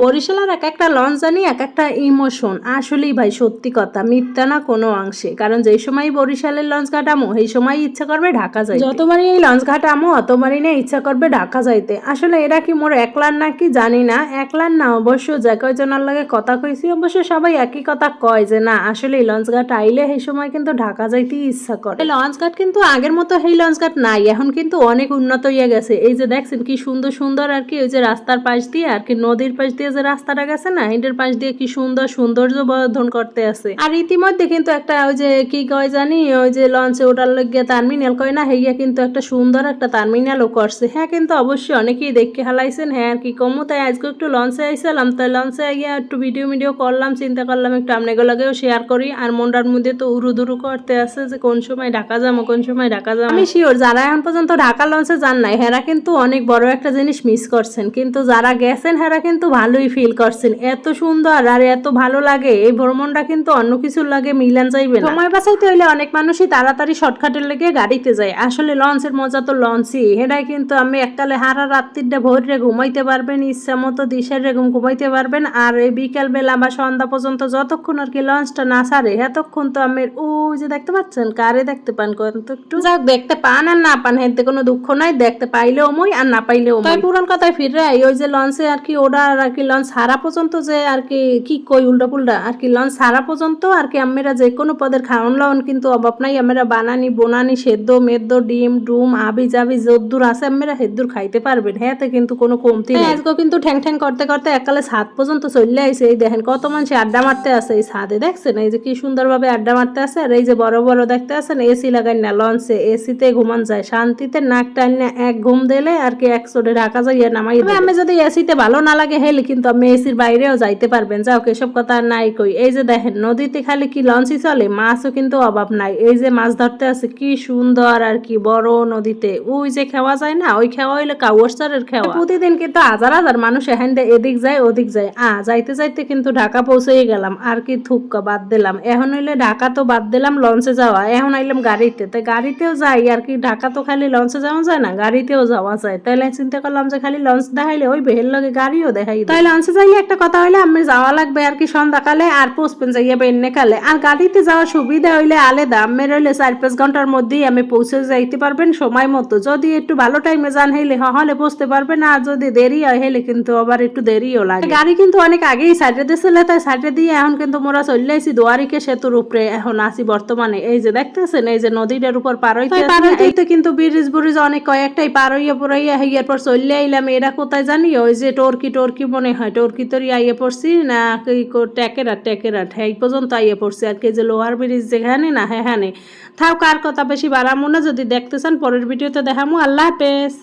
বরিশালের এক একটা লঞ্চ জানি এক একটা ইমোশন। আসলেই ভাই সত্যি কথা, মিথ্যা না কোনো অংশে। কারণ যেই সময় বরিশালের লঞ্চ ঘাটামো সেই সময় ইচ্ছা করবে ঢাকা যাইতে, যতবারই এই লঞ্চ ঘাটামো অতবারই না ইচ্ছা করবে ঢাকা যাইতে। আসলে এরা কি মোর একলার নাকি জানি না, একলার না অবশ্য যে কয়জনের লাগে কথা কইছি অবশ্য সবাই একই কথা কয় যে না আসলে এই লঞ্চ ঘাট আইলে সেই সময় কিন্তু ঢাকা যাইতেই ইচ্ছা করে। এই লঞ্চ ঘাট কিন্তু আগের মতো সেই লঞ্চ ঘাট নাই, এখন কিন্তু অনেক উন্নত হয়ে গেছে। এই যে দেখছেন কি সুন্দর সুন্দর আর কি ওই যে রাস্তার পাশ দিয়ে আর কি নদীর পাশ দিয়ে যে রাস্তাটা গেছে না, এটার পাশ দিয়ে কি সুন্দর সৌন্দর্য বর্ধন করতে আছে। আর ইতিমধ্যে কিন্তু একটা ওই যে কি কয় জানি ওই যে লঞ্চে ওঠার লাগিয়ে টার্মিনাল কয় না, হেইয়া কিন্তু একটা সুন্দর একটা টার্মিনালও করছে। হ্যাঁ কিন্তু অবশ্যই অনেকেই দেখে হালাইছেন। হ্যাঁ আর কি কমু, তাই আজকে একটু লঞ্চে আইসালাম, তাই লঞ্চে আইয়া একটু ভিডিও করলাম, চিন্তা করলাম একটু আপনাগুলোকেও শেয়ার করি। আর মনটার মধ্যে তো উরুদুরু করতে আছে যে কোন সময় ঢাকা যাবো, কোন সময় ঢাকা যাবো। আমি শিওর যারা এখন পর্যন্ত ঢাকা লঞ্চে যান নাই হেরা কিন্তু অনেক বড় একটা জিনিস মিস করছেন, কিন্তু যারা গেছেন হেরা কিন্তু ভালোই ফিল করছেন। এত সুন্দর আর এত ভালো লাগে এই ভ্রমণটা কিন্তু অন্য কিছুর লাগে মিলান যাইবে না। সময় বাঁচাইতে হইলে অনেক মানুষই তাড়াতাড়ি শর্টকাটের লেগে গাড়িতে যায়। আসলে লঞ্চের মজা তো লঞ্চই, এটাই কিন্তু আমি এককালে হারা রাত্রিটা ভোরে ঘুমাইতে পারবেন, ইচ্ছা মতো দিশের ঘুমাইতে পারবেন। আর এই বিকেল বেলা বা সন্ধ্যা পর্যন্ত যতক্ষণ আর কি লঞ্চটা না ছাড়ে এতক্ষণ তো আমি ওই যে দেখতে পাচ্ছেন কারে দেখতে পান তো একটু যাক, দেখতে পান আর না পান হেতে কোনো দুঃখ নাই, দেখতে পাইলেও মই আর না পাইলেও মই। পুরান কথায় ফিরে ওই যে লঞ্চে আর কি ওডার আর কি লঞ্চ ছাড়া পর্যন্ত যে আর কি কই উল্টা পুল্টা আর কি লঞ্চ ছাড়া পর্যন্ত আর কি আমরা যে কোনো পদের খাওয়ান লাওন কিন্তু অভাব নাই। আমরা বানানি বোনানি সেদ্ধ মেদ্দ ডিম ডুম আবি জাবি যদ্দুর আছে আমরা হেদ্দুর খাইতে পারবেন। হ্যাঁ কিন্তু কোনো কমতি নেই। আজকে কিন্তু ঠ্যাং ঠ্যাং করতে করতে এককালে ছাদ পর্যন্ত চলে আইছে। এই দেখেন কত মানুষ আড্ডা মারতে আছে এই ছাদে, দেখছেন এই যে কি সুন্দরভাবে আড্ডা মারতে আছে। আর এই যে বড় বড় দেখতে আছেন এসি লাগাই না লঞ্চে, এসিতে ঘুমান যায় শান্তিতে, নাক টান না এক ঘুম দিলে আর কি এক চোটে ঢাকা যাইয়া নামাই দেবে। আমি যদি এসিতে ভালো না লাগে হেলে কিন্তু আমি এসির বাইরেও যাইতে পারবেন। যাও এসব কথা নাই কই। এই যে দেখেন নদীতে খালি কি লঞ্চই চলে, মাছও কিন্তু অভাব নাই। এই যে মাছ ধরতে আছে কি সুন্দর আর কি বড় নদীতে, ওই যে খাওয়া যায় না ওই খাওয়া হইলে কাউসারের খাওয়া। প্রতিদিন কিন্তু হাজার হাজার মানুষ এখান এদিক যায় ওদিক যায়। যাইতে যাইতে কিন্তু ঢাকা পৌঁছেই গেলাম আর কি থুক্কা বাদ দিলাম। এখন হইলে ঢাকা তো বাদ দিলাম লঞ্চে যাওয়া, এখন আইলাম গাড়িতে। তাই গাড়িতেও যাই আর কি, ঢাকা তো খালি লঞ্চে যাওয়া যায় না গাড়িতেও যাওয়া যায়। তাইলে চিন্তা করলাম যে খালি লঞ্চ দেখাইলে ওই বেহের লগে গাড়িও দেখাই। তাই লঞ্চে যাইলে একটা কথা হইলে আমি যাওয়া লাগবে আর কি সন্ধ্যাকালে, আর পৌঁছবেন যাইয়া বেন্নে কালে। আর গাড়িতে যাওয়ার সুবিধা হইলে আলাদা, আমি রইলে 4-5 ঘন্টার মধ্যেই আমি পৌঁছে যাইতে পারবেন সময় মতো। যদি একটু ভালো টাইমে যান হইলে হলে পৌঁছতে পারবেন, আর যদি দেরি হয় হইলে কিন্তু আবার একটু দেরিও লাগে। গাড়ি কিন্তু অনেক আগেই সাইডে দিয়েছিল, তাই সাইডে দিয়ে এখন কিন্তু মোরা চলে আইছি দুয়ারিকে সেতুর উপরে এখন আছি বর্তমানে। এই যে দেখতেছেন এই যে নদীটার উপর পার হইতে কিন্তু ব্রিজ অনেক কয়েকটাই পার হইয়া পড়াইয়া হইয়ার পর চলে আইলাম। এরা কোথায় জানি ওই যে টর্কি মনে হয় টর্কি তরি আইয়ে পড়ছি না টেকেরাট এই পর্যন্ত আইয়ে পড়ছি আর কি, যে লোহার ব্রিজ যেখানে না হ্যাঁ থাও কার কথা বেশি বাড়ামো না। যদি দেখতে চান পরের ভিডিওতে দেখামো। আল্লাহ হাফেজ।